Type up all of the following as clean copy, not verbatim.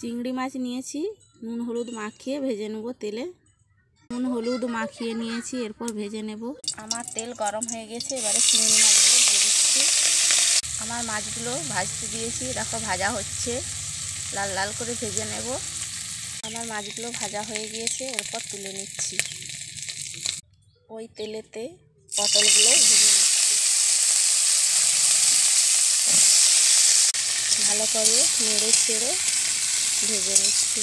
চিংড়ি মাছ নিয়েছি, নুন হলুদ মাখিয়ে ভেজে নেব তেলে। নুন হলুদ মাখিয়ে নিয়েছি, এরপর ভেজে নেব। আমার তেল গরম হয়ে গেছে, এবারে চিংড়ি মাছগুলো দিয়ে দিচ্ছি। আমার মাছগুলো ভাজতে দিয়েছি, দেখো ভাজা হচ্ছে, লাল লাল করে ভেজে নেব। আমার মাছগুলো ভাজা হয়ে গিয়েছে, এরপর তুলে নিচ্ছি। ওই তেলেতে পটলগুলো ভেজে নিচ্ছি, ভালো করে নেড়ে ছেড়ে ভেজে নিচ্ছি।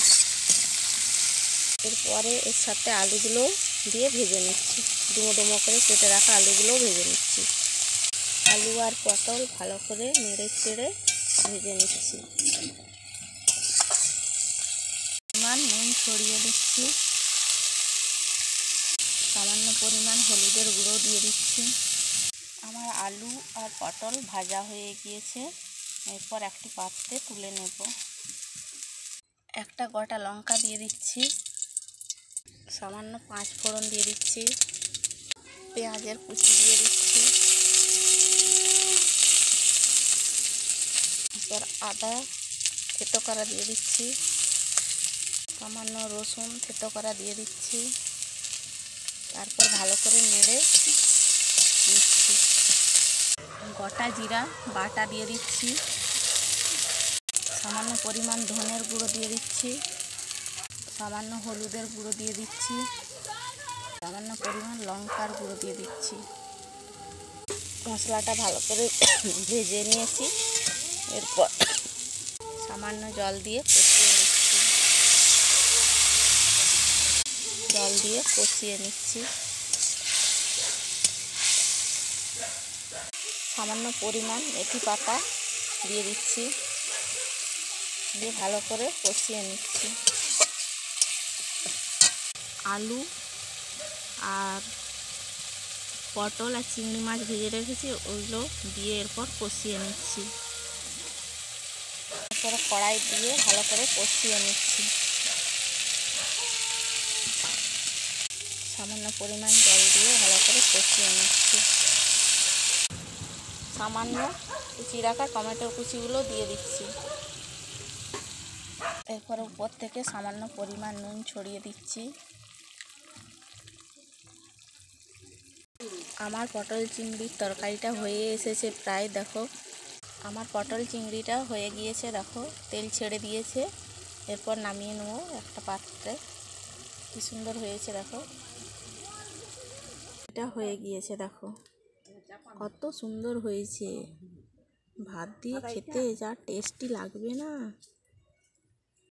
এরপরে এর সাথে আলুগুলো দিয়ে ভেজে নিচ্ছি, ডুমো ডুমো করে কেটে রাখা আলুগুলোও ভেজে নিচ্ছি। আলু আর পটল ভালো করে নেড়ে চেড়ে ভেজে নিচ্ছি। নুন ছড়িয়ে দিচ্ছি, সামান্য পরিমাণ হলুদের গুঁড়ো দিয়ে দিচ্ছি। আমার আলু আর পটল ভাজা হয়ে গিয়েছে, এরপর একটি পাত্রে তুলে নেব। একটা গোটা লঙ্কা দিয়ে দিচ্ছি, সামান্য 5 ফোড়ন দিয়ে দিচ্ছি, পেঁয়াজের কুচি দিয়ে দিচ্ছি, এরপর আদা থেতো করা দিয়ে দিচ্ছি, সামান্য রসুন থেতো করা দিয়ে দিচ্ছি। তারপর ভালো করে নেড়ে নিচ্ছি। গোটা জিরা বাটা দিয়ে দিচ্ছি, সামান্য পরিমাণ ধনের গুঁড়ো দিয়ে দিচ্ছি, সামান্য হলুদের গুঁড়ো দিয়ে দিচ্ছি, সামান্য পরিমাণ লঙ্কার গুঁড়ো দিয়ে দিচ্ছি। মশলাটা ভালো করে ভেজে নিয়েছি, এরপর সামান্য জল দিয়ে কষিয়ে নিচ্ছি। জল দিয়ে কষিয়ে নিচ্ছি, সামান্য পরিমাণ মেথি পাতা দিয়ে দিচ্ছি, দিয়ে ভালো করে কষিয়ে নিচ্ছি। আলু আর পটল আর চিংড়ি মাছ ভেজে রেখেছি, ওইগুলো দিয়ে এরপর কষিয়ে নিচ্ছি। এরপরে কড়াই দিয়ে ভালো করে কষিয়ে নিচ্ছি। সামান্য পরিমাণ জল দিয়ে ভালো করে কষিয়ে নিচ্ছি। সামান্য কুচি রাখা টমেটোর কুচিগুলো দিয়ে দিচ্ছি। এরপরে উপর থেকে সামান্য পরিমাণ নুন ছড়িয়ে দিচ্ছি। আমার পটল চিংড়ির তরকারিটা হয়ে এসেছে প্রায়, দেখো আমার পটল চিংড়িটা হয়ে গিয়েছে, দেখো তেল ছেড়ে দিয়েছে। এরপর নামিয়ে নেবো একটা পাত্রে। কি সুন্দর হয়েছে দেখো, এটা হয়ে গিয়েছে, দেখো কত সুন্দর হয়েছে। ভাত দিয়ে খেতে যা টেস্টি লাগবে না।